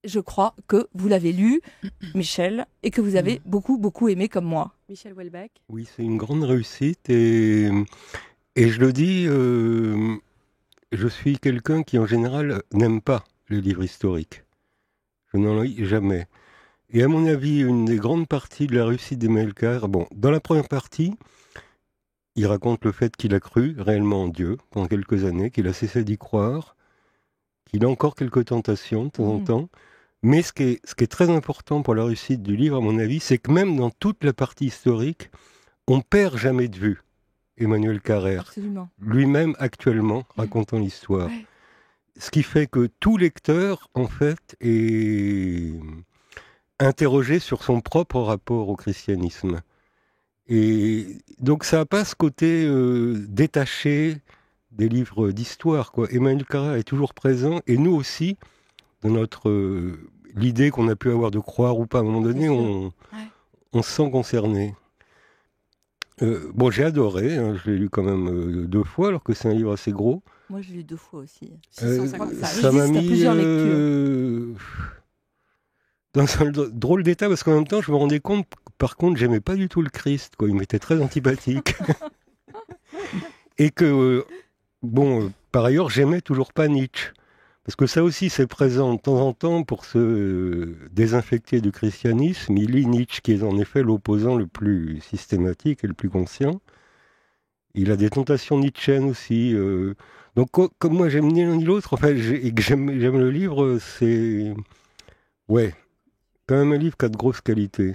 je crois que vous l'avez lu, Michel, et que vous avez beaucoup, beaucoup aimé comme moi. Michel Houellebecq. Oui, c'est une grande réussite et je le dis, je suis quelqu'un qui en général n'aime pas les livres historiques. Je n'en lis jamais. Et à mon avis, une des grandes parties de la réussite d'Emmanuel Carrère, bon, dans la première partie, il raconte le fait qu'il a cru réellement en Dieu pendant quelques années, qu'il a cessé d'y croire, qu'il a encore quelques tentations de temps en temps. Mais ce qui est très important pour la réussite du livre, à mon avis, c'est que même dans toute la partie historique, on perd jamais de vue Emmanuel Carrère, Absolument. lui-même actuellement racontant l'histoire. Ouais. Ce qui fait que tout lecteur, en fait, est interrogé sur son propre rapport au christianisme. Et donc ça n'a pas ce côté détaché des livres d'histoire, quoi. Emmanuel Carrère est toujours présent, et nous aussi, dans notre l'idée qu'on a pu avoir de croire ou pas, à un moment donné, on se sent concerné. Bon, j'ai adoré, hein, je l'ai lu quand même 2 fois, alors que c'est un livre assez gros. Moi, je l'ai lu 2 fois aussi. 650 Ça m'a existe à mis plusieurs lectures. dans un drôle d'état, parce qu'en même temps, je me rendais compte, par contre, j'aimais pas du tout le Christ, quoi. Il m'était très antipathique. Et que, par ailleurs, j'aimais toujours pas Nietzsche. Parce que ça aussi, c'est présent de temps en temps pour se désinfecter du christianisme. Il lit Nietzsche, qui est en effet l'opposant le plus systématique et le plus conscient. Il a des tentations nietzschéennes aussi. Donc, comme moi, j'aime ni l'un ni l'autre, enfin, et que j'aime le livre, c'est... Ouais, quand même un livre qui a de grosses qualités.